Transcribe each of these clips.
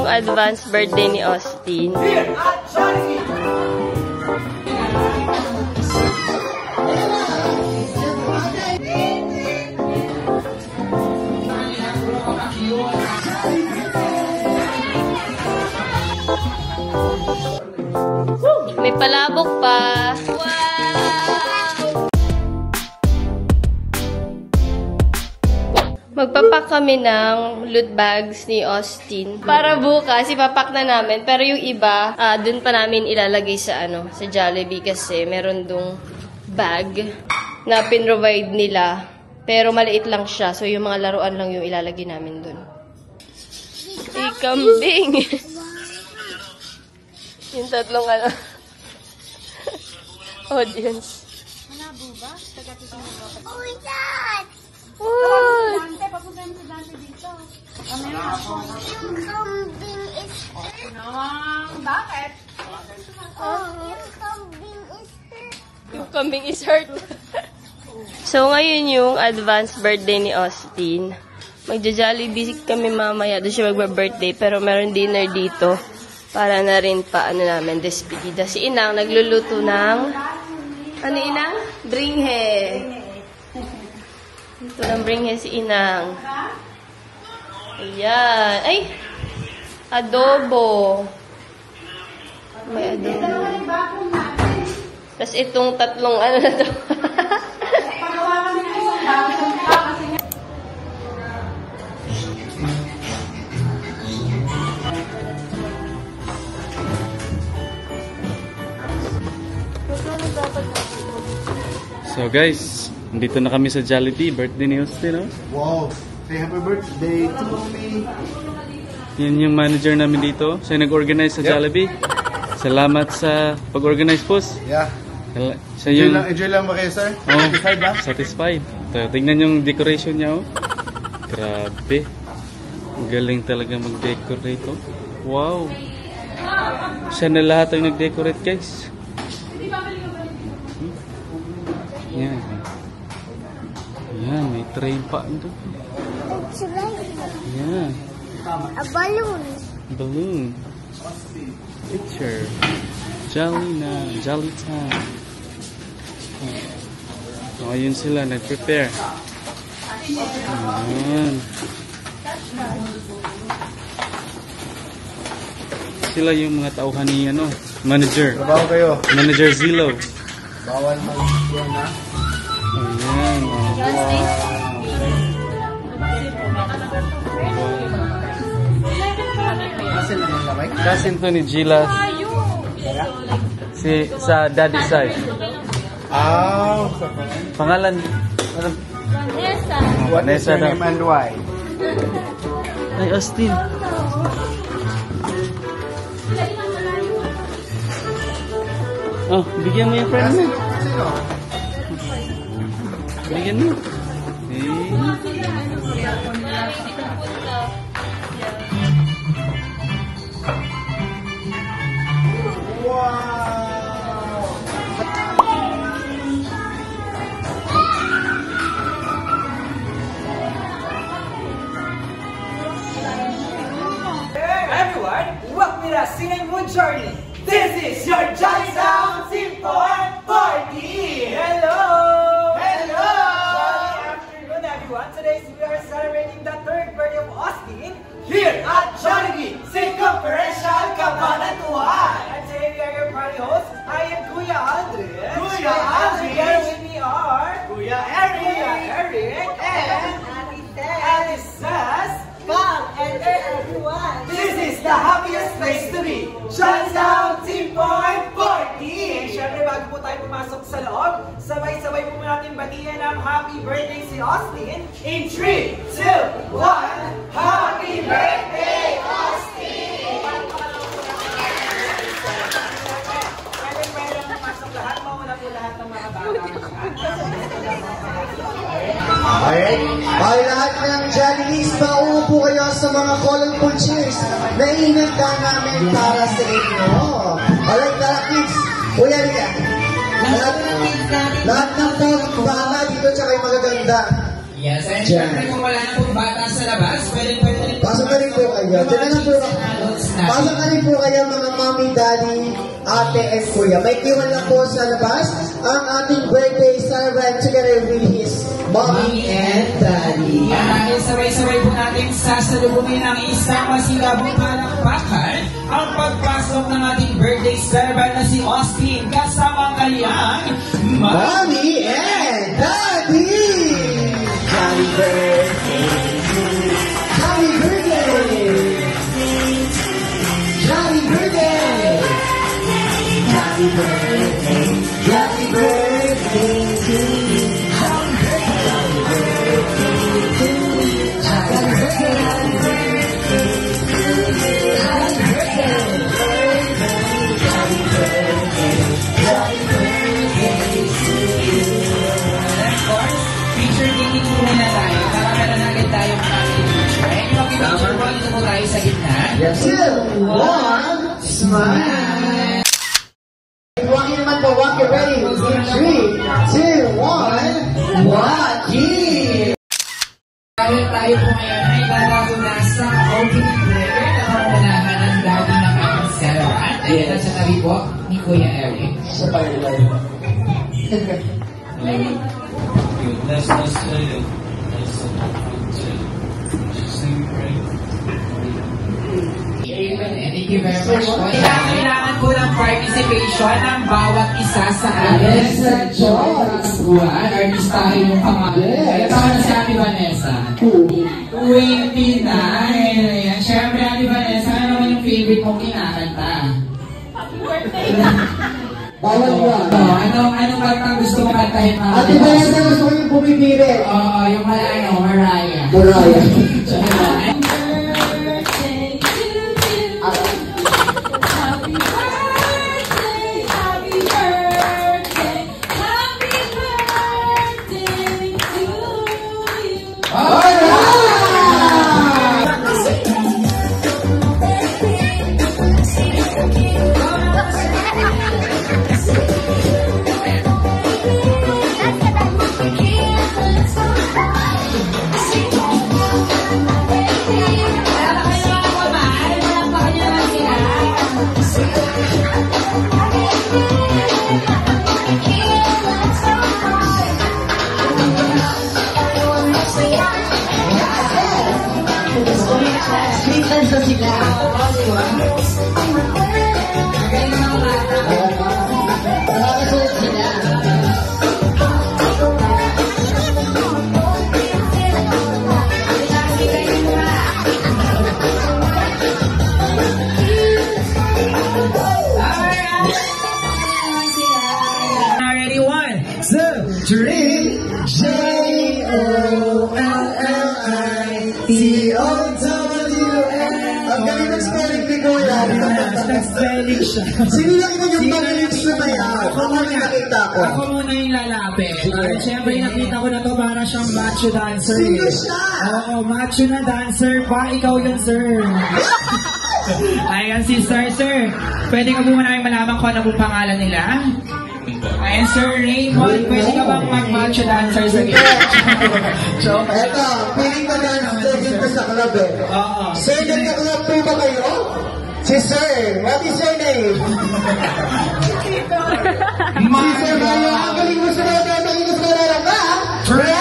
yung advance birthday ni Austin. May palabok pa. Wow! Magpapak kami ng loot bags ni Austin. Para bukas, ipapak na namin. Pero yung iba, dun pa namin ilalagay sa sa Jollibee kasi meron dong bag na pinrovide nila. Pero maliit lang siya. So yung mga laruan lang yung ilalagay namin dun. Kambing! Yung tatlong audience. Manabo ba? Taga-titin mo ba? Oh my God! What? Dante, papunta mo sa Dante dito. Ano yung Yung kambing is... bakit? Yung kambing is... Yung kambing is hurt. So, ngayon yung advance birthday ni Austin. Magja-Jollibee kami mamaya. Doon siya magba-birthday. Pero meron dinner dito. Para na rin pa, namin, despedida. Si Inang, nagluluto ng... Ano, Inang? Bringhe. Ito ng bringhe si Inang. Ayan. Ay! Adobo. May adobo. Tapos itong tatlong na to. Pagawa kami ng isang bago. So guys, nandito na kami sa Jollibee. Birthday ni Austin, oh. Wow! Say happy birthday to me! Yan yung manager namin dito. Siya nag-organize sa Jollibee. Salamat sa pag-organize, boss. Yeah. Siya yung... Enjoy lang ba kayo, sir? Oh, Satisfied ba? satisfied. Ito, tingnan yung decoration niya, oh. Grabe. Galing talaga mag-decorate, oh. Wow. Siya na lahat ang nag-decorate, guys. Yan. Yan, may train pa ito. It's like Yan. a balloon. Balloon. Picture. Jolly na. Jolly time. Oh, ayun sila. Nag-prepare. Ayan. Sila yung mga tauhan ni manager. Trabaho kayo. Manager Zillow. Bawal mag-yun, ha? Ayan. Asin lang yung lamay? Cousin to ni Gilas. Sa daddy side. Ah, Pangalan? Ano? Vanessa. what is Vanessa your daw. name and why? Ay, Austin. Oh, bigyan mo yung friend mo. Sino? Bigyan mo. Everyone, welcome to the Singing Moon Journey. This is your Jolly Sound Team 4 Party. Hello! Hello! Good afternoon, everyone. Today we are celebrating the third birthday of Austin here at Jollibee Circumferential Cabanatuan. And today we are your party hosts. I am Kuya Andre. Kuya Andre. Together with me are Kuya Eric, and Ate Sass. And everyone, this is the happiest place to be, Johnstown Team 4 Party! Siyempre, bago po tayo pumasok sa loob, sabay-sabay po natin batiin ang happy birthday si Austin in 3, 2, 1, Happy Birthday, Austin! Pwede lang pumasok lahat, mauna po lahat ng mga bata. Okay? Ay, lahat ng Jollibees, mauupo kayo sa mga colorful chairs na inanda namin para sa inyo. Alright, tara kids. Kuya Ria. Lahat ng bata dito tsaka yung magaganda. Yes, and syempre kung wala na pong bata sa labas, pwede rin Pasok na rin po kayo. Diyan na lang po. natin. Pasok na rin po kayo mga mommy, daddy, ate, and kuya. May iwan lang po sa labas ang ating birthday celebrant together with his mommy and daddy. At dahil sabay-sabay po natin sasalubungin ang isang masilabong palakpakan ang pagpasok ng ating birthday celebrant na si Austin kasama ang kanyang Mommy and daddy! Happy birthday! Happy birthday! Happy birthday! Happy birthday! Happy birthday to you! Happy birthday to you! Happy birthday! Happy birthday to you! Happy birthday! Happy birthday! Happy birthday to you! Of course, picture taking muna tayo para meron agad tayong family picture. And mag-picture po dito po tayo sa gitna. Yes, 2, 1, smile! Walk in naman po, walk it ready. In 3, 2, 1, walk in! Tayo po ngayon ay lalago na sa opening prayer na pangunahan ng daddy ng ating celebrant. Ayan na sa tabi po ni Kuya Eric. Sa pag-ilay. Let's say it. Amen. And thank you very much po. Kailangan po ng participation ng bawat isa sa atin sa Diyos. Buwan, artistahin yung pangalan. Kaya tawag na si Ate Vanessa. 29. Ayan. Siyempre, Ate Vanessa, ano naman yung favorite mong kinakanta? Bawal yan. Anong kantang gusto mong kantahin mga Ate Vanessa, gusto ko yung pumipili. Oo, yung Mariah. Mariah. Ready, 1, 2, 3. J-O-L-L-I-C-O-W-N. Ang galing ng spelling ni Kuya. Nag-spelling siya. Sino lang naman yung magaling sumayaw? Ako muna nakita ko. Ako muna yung lalapit. Siyempre, nakita ko na to para siyang macho dancer. Sino siya? Oo, macho na dancer pa. Ikaw yun, sir. Ayan si Sir. Pwede ka po namin malaman kung ano pong pangalan nila? Ayan, Sir Raymond. Pwede ka bang mag-macho dancer sa gitna? Joke. Eto, piling ko na dito sa club eh. Oo. Sir, nagka-club po ba kayo? Si Sir, what is your name? Si Sir Mario, ang galing mo sa mga tatangin sa nararama. Right!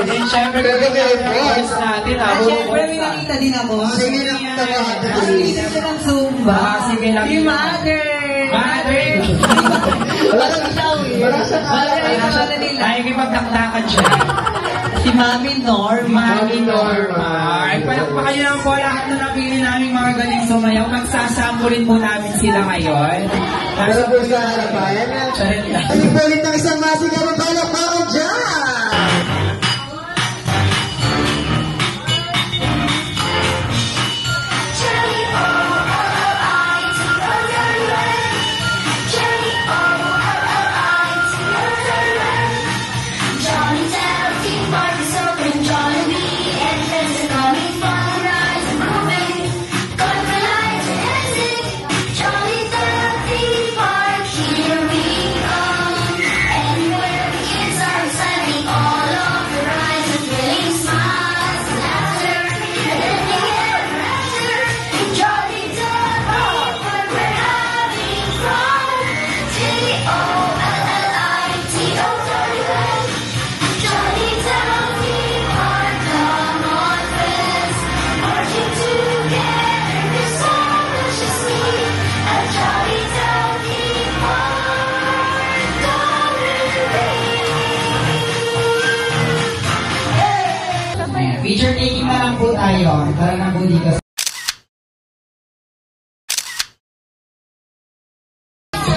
And syempre, gagawin yung voice natin. Siyempre, may nakita din ako. Sige na, tama. Nakikita siya ng Zumba. Sige lang. Si Mother! Mother! Wala sa Mother ay pangalan nila. Ay, kipagdakdakan siya. Si Mami Norma. Mami Norma. Ay, palakpakan niyo lang po lahat na napili namin mga galing sumayaw. Magsasampurin po namin sila ngayon. Pero po sa harapan, Charit lang. ang ipalit ng isang masigaw ng palakpakan dyan! Here we come, and where the kids are excited. Tara na po dito.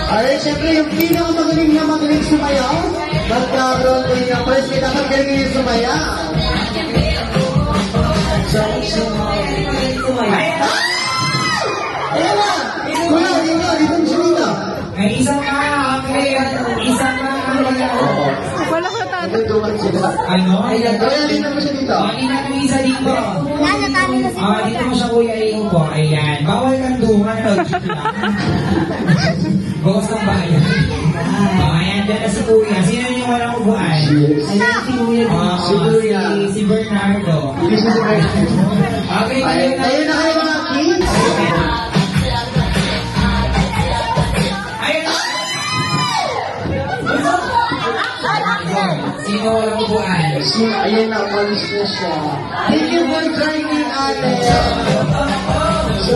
Alright, syempre yung magaling sumayaw. Magkaroon ko yung first kaya dapat galing yung sumayaw. Ayan na! Kuya, dito dito. May isang Wala ko tayo. ano? Ayan, kaya dito mo siya dito. Hindi natin yung isa dito. Dito mo siya kuya po. Ayan. Bawal kang dungan. Bawas ng bayan. Ayan, dyan na si kuya. Sino yung walang upuan? Ayan, si kuya. Si kuya. Si Bernardo. Okay, Ayun na kayo mga kids. Sino walang upuan? Ayun na, umalis na siya. Thank you for joining, ate. So,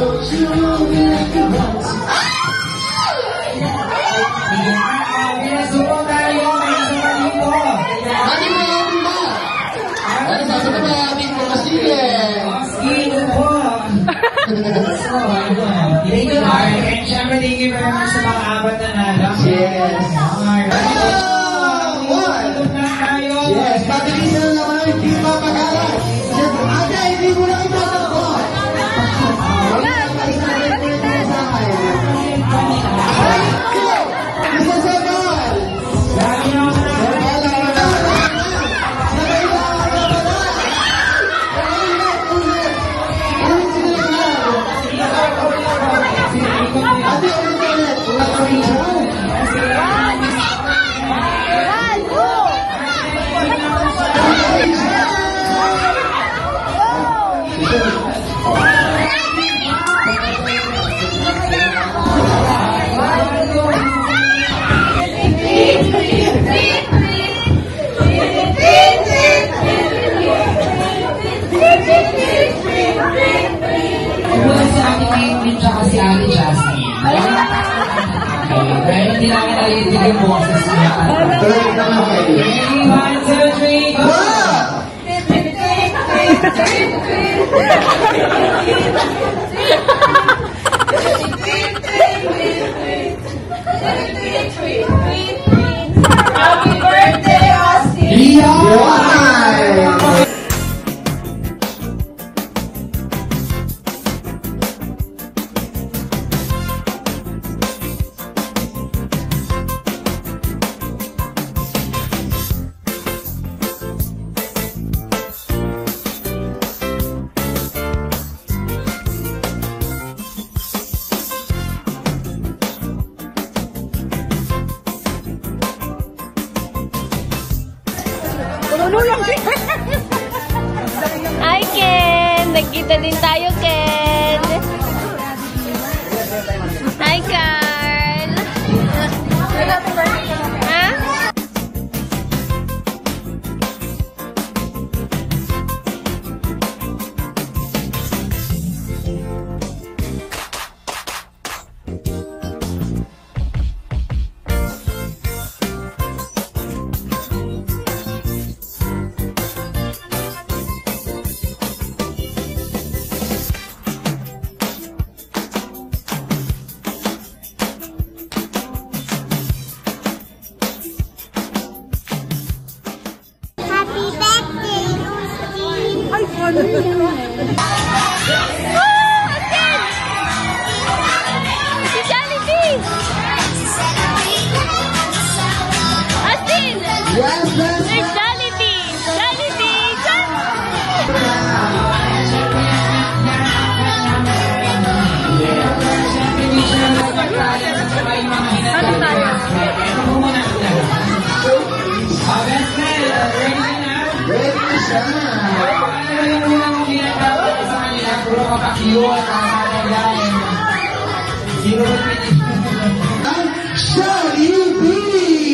Pinasuko tayo. May isang dito. ate mo, ate mo. Ano sasabi mo, ate mo, kasi Sino po? So, thank you, Mark. And syempre, thank you very much sa mga apat na nalang. Yes. Yes, pabilisan na naman, hindi mapagalan. Ate, hindi mo na itatakbo. Wala, isa na rin po yung sa akin. Isa sa ball. Lagi na ako na. Ate, ulit. Wala ka rin siya. Mula sa aking main tsaka si Ate Jasmine. Dahil hindi namin nalitig yung boses niya. Tuloy ka na kayo. 1, 2, 3, go! Happy birthday, Austin! Why? Hi, Ken! Nagkita din tayo, Ken! Hi, Carl! Ha? Happy birthday, Austin! Ay, ano yun? Si Jollibee! Austin! Yes, yes. There's Jollibee! Jollibee! Ano tayo? Best friend, ready na? Ready siya. Ano yung unang ginagawa sa kanila? Puro kapag-cute, kakagayin. Zero Jollibee!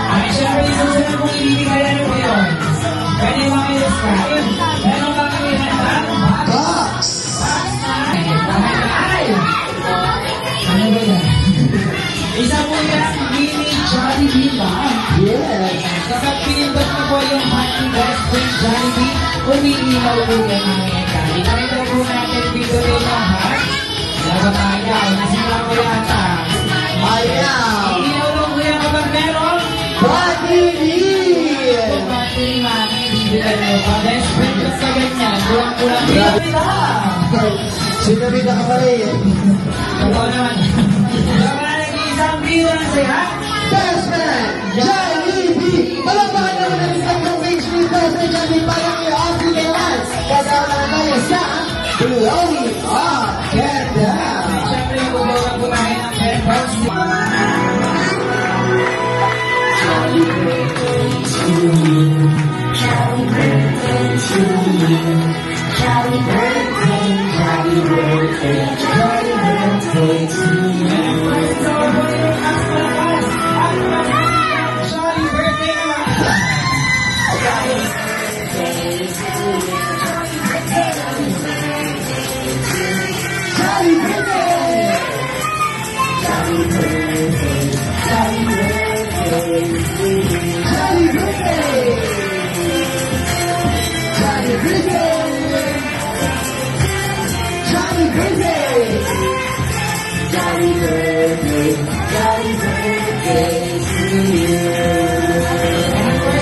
Ay, syempre, susunod kong ibibigay ano po yun. Pwede ba kayo describe? Meron ba kami handa? Box! Ay! Ano ba yan? Isa po yan, mini Jollibee ba? Yes! Kapag pinindot na po yung Happy Best Friend Jollibee, umiilaw po yan namin kami. Kaya po natin video rin ang heart. Laban ayaw, nasira ko yata. Ayaw! Ilaw lang po yan kapag meron. Battery! Kung battery mami, bibigyan mo pa. Best friend ko sa ganyan. Kulang-kulang bibigyan lang. Sinabita ka pa rin. Ikaw naman. Kapag nag-iisang video na siya, Best Man, Jollibee! Palakpakan naman ang isang page dito sa Jollibee para kay Austin Elan. Kasama na tayo sa Blowing Up Ganda! syempre yung bubukan po tayo ng headphones. Sorry, birthday naman.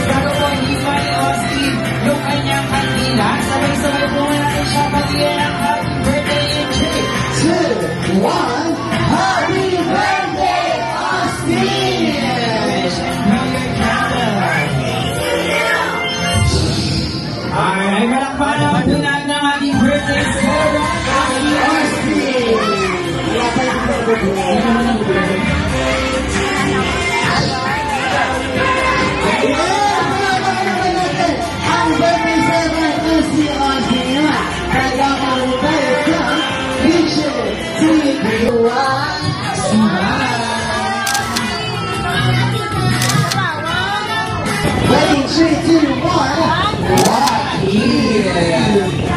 Bago po hindi pa ni Austin yung kanyang kandila, sabay-sabay po natin siya pagyan ang happy birthday in 3, 2, 1, Happy Birthday, Austin! wish and blow your candle. Alright, malakpakan naman po natin ang ating birthday celebrant, Austin. Wala pa yung birthday. Ang birthday celebrant na si Austin naman. Kaya kami tayo sa Picture 3, 2, 1. Ready, 3, 2, 1.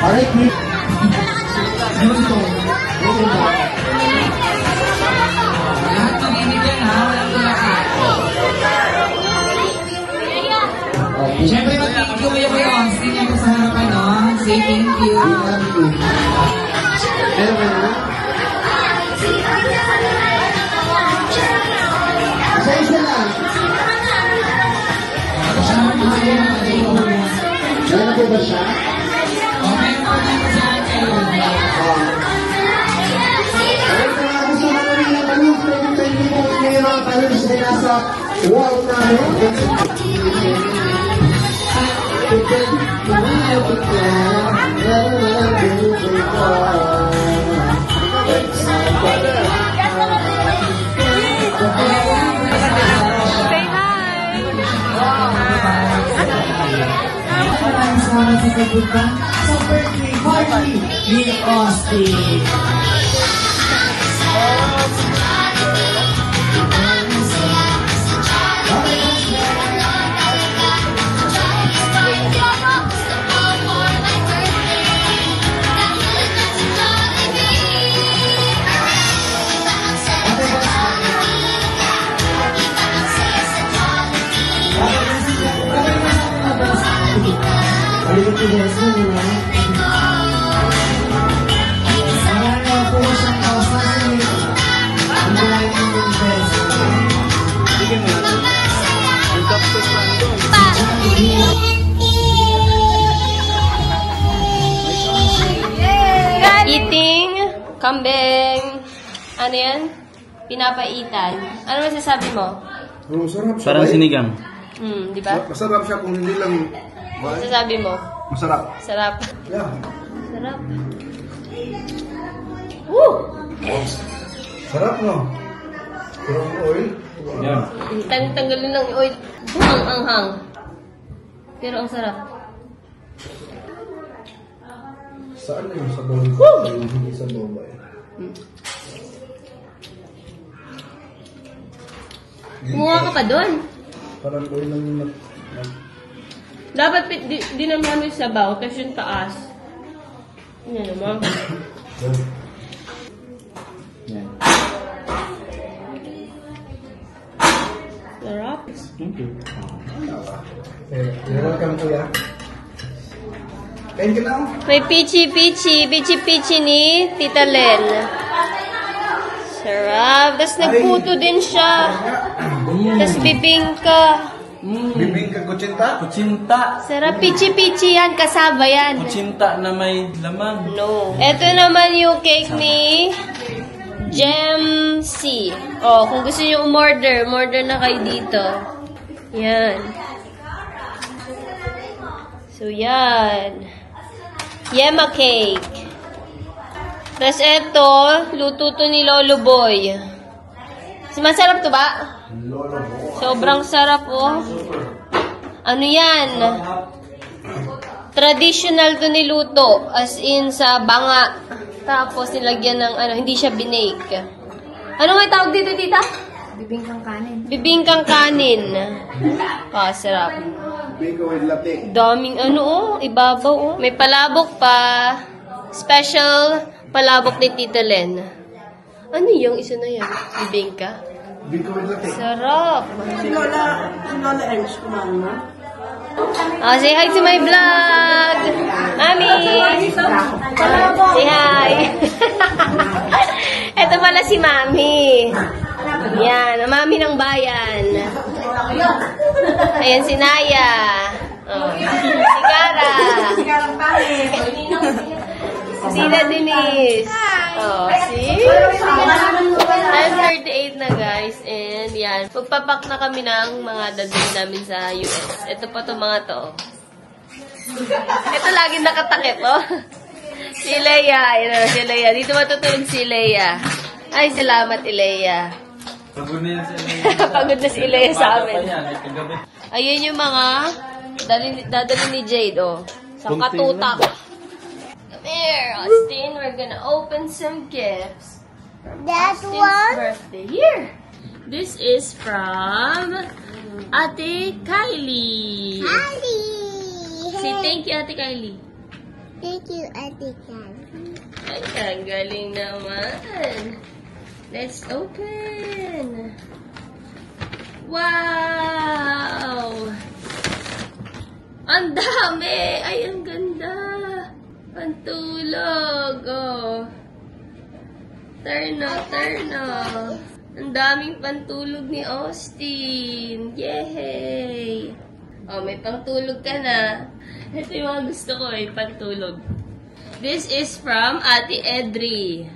Alright, we... Lahat magiging ha, walang lahat. Siyempre, mag-thank you kayo kay Austin yan sa harapan, no? Say thank you. Meron ba na? Isa-isa lang. Meron na po ba siya? O, meron po dito sa akin. Alright, sa mga gusto na rin ng balloons, pwede po may mga balloons na nasa wall namin. Maraming salamat sa pagpunta sa birthday party ni Austin. Eating, kambing, ano yan? Pinapaitan. Ano masasabi mo? Oh, sarap siya. Parang eh. sinigang. Di ba? Masarap siya kung hindi lang... Masasabi mo? Masarap. Sarap. Yeah. Sarap. Woo! Sarap, no? Pero ang oil. Yan. Tanggalin lang yung oil. Ang anghang. Pero ang sarap. Saan na yung sabaw nito? Hindi sa boba eh. Kumuha ka pa doon. Parang oil lang yung Dapat di naman yung sabaw, tapos yung taas. Yan naman. Yan. Sarap. Thank you. You're welcome, kuya. Kain ka na. May pichi-pichi ni Tita Len. Sarap. Tapos nagputo din siya. Tapos bibingka. Bibingka kutsinta? Kuchinta. Sarap. Pichi-pichi yan. Kasaba yan. Kuchinta na may laman. No. Ito naman yung cake ni Gem C. Oh, kung gusto niyo umorder na kayo dito. Yan. So, yan. Yema cake. Tapos ito, luto to ni Lolo Boy. Masarap to ba? Sobrang sarap, oh. Ano yan? Traditional to niluto. As in, sa banga. Tapos, nilagyan ng, hindi siya binake. Ano nga tawag dito, tita? Bibingkang kanin. Bibingkang kanin. Sarap. Bibingka with latte. Daming ibabaw, oh. May palabok pa. Special palabok ni Tita Len. Ano yung isa na yan? Bibingka? Bibingka with latte. Sarap. Si Lola Ems, kumain mo? Say hi to my vlog. Mami. Say hi. Ito pala si Mami. Yan, ang Mami ng bayan. Ayan si Naya. Oh. Si Cara. Si Tita Denise. Oh, see? I'm 38 na guys. And yan, pagpapak na kami ng mga dadali namin sa US. Ito pa to mga to. Ito laging nakatakip, oh. Si Leia. Si Leia. Dito matutulog si Leia. Ay, salamat, Leia. Pagod na yan si Leia. Pagod na si Leia sa amin. Kagabi. Ayun yung mga dadali ni Jade, oh. Sa katutak. Come here, Austin. We're gonna open some gifts. That Austin's one? birthday. Here. This is from Ate Kylie. Ali. Say thank you, Ate Kylie. Thank you, Ate Kat. Ay, ang galing naman. Let's open. Wow! Ang dami! Ay, ang ganda! Pantulog! Oh. Terno. Ang daming pantulog ni Austin. Yay! Oh, may pantulog ka na. Ito yung mga gusto ko pantulog. This is from Ate Edri.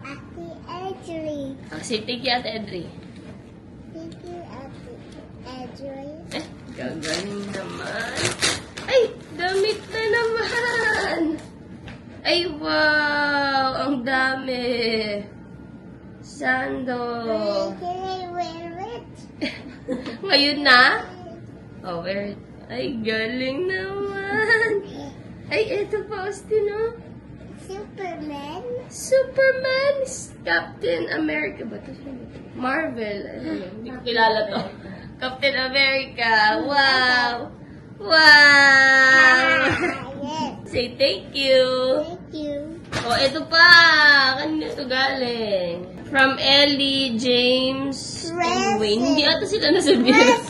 Ate Edri. Say thank you, Ate Edri. Thank you, Ate Edri. Gagaling naman. Ay, damit na naman. Ay, wow! Ang dami. Sando. Can I wear it? Ngayon na? Oh, wear it. Ay, galing naman. Ay, eto pa, Austin, oh. Superman. Superman. Captain America ba ito? Marvel. Hindi ko kilala to. Captain America. Wow. Wow. Yes. Say thank you. Thank you. Oh, ito pa. Kanina ito galing. From Ellie, James, and Wayne. Hindi ata sila nasabihin.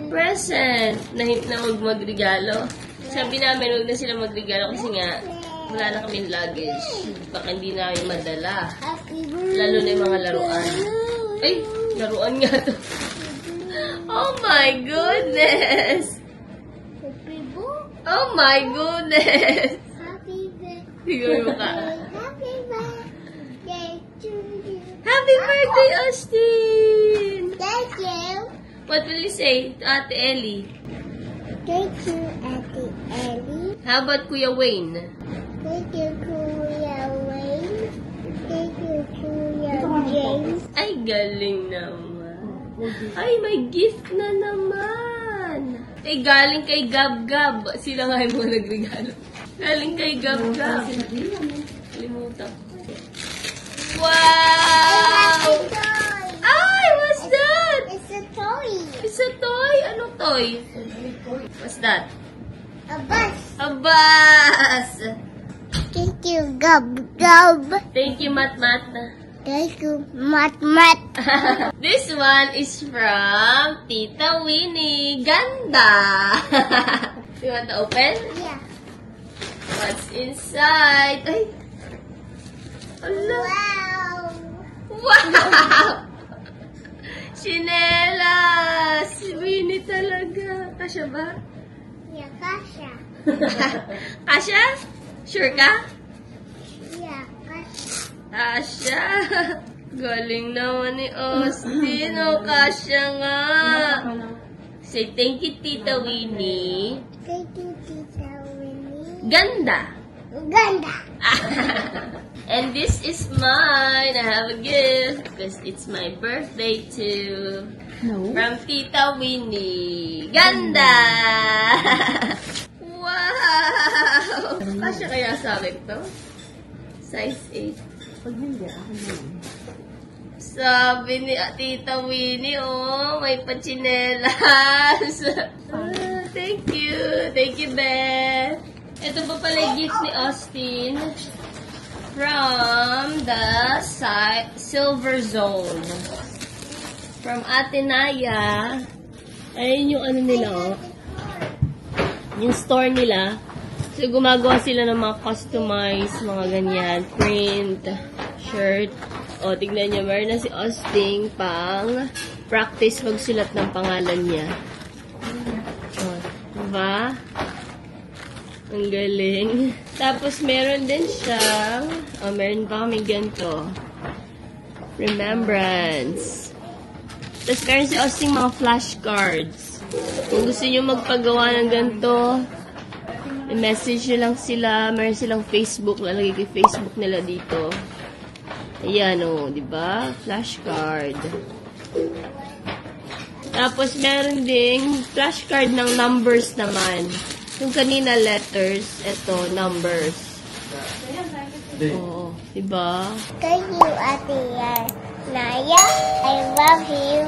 Present. Na-hint na magregalo. Sabi namin, huwag na sila magregalo kasi nga, wala na kaming luggage. Baka hindi namin madala. Lalo na yung mga laruan. Ay, laruan nga to. Oh my goodness! Oh my goodness! Happy birthday. Tignan mo ka. Happy birthday to you. Happy birthday, Austin! Thank you. What will you say to Ate Ellie? Thank you, Ate Ellie. How about Kuya Wayne? Thank you, Kuya Wayne. Thank you, Kuya James. Ay, galing naman. Ay, may gift na naman. Ay, galing kay Gab-Gab. Sila nga yung mga nagregalo. Galing kay Gab-Gab. Limutan ko. Wow! Ay, what's that? It's a toy. It's a toy? Anong toy? What's that? A bus. A bus! Thank you, Gub Gub. Thank you, Mat-Mat. Thank you, Mat Mat. This one is from Tita Winnie. Ganda! You want to open? Yeah. What's inside? Ay! Ala! Wow. Wow! Chinelas! Si Winnie talaga. Kasya ba? Yeah, Kasha. Kasya? Sure ka? Yeah, Kasha. Kasya! Galing naman ni Austin. O, Kasya nga. Say thank you, Tita Winnie. Thank you, Tita Winnie. Ganda! Ganda. And this is mine. I have a gift because it's my birthday too. No. From Tita Winnie. Ganda! Wow! Kasya kaya sa akin to? Size 8. Pag hindi, ako naman. Sabi ni Tita Winnie, oh, may pachinelas. Thank you. Thank you, Beth. Ito pa pala yung gift ni Austin from the Silver Zone. From Ate Naya. Ayun yung ano nila, oh. Yung store nila. So, gumagawa sila ng mga customized, mga ganyan, print, shirt. O, tignan nyo, meron na si Austin pang practice magsulat ng pangalan niya. O, diba? Ang galing. Tapos, meron din siyang, meron pa kami ganito. Remembrance. Tapos, meron si Austin mga flashcards. Kung gusto nyo magpagawa ng ganito, i-message nyo lang sila. Meron silang Facebook. Lalagay ko yung Facebook nila dito. Ayan, o. Diba? Flashcard. Tapos, meron ding flashcard ng numbers naman. Yung kanina letters, ito, numbers. Oo. Diba? Thank you, Ate Naya. I love you.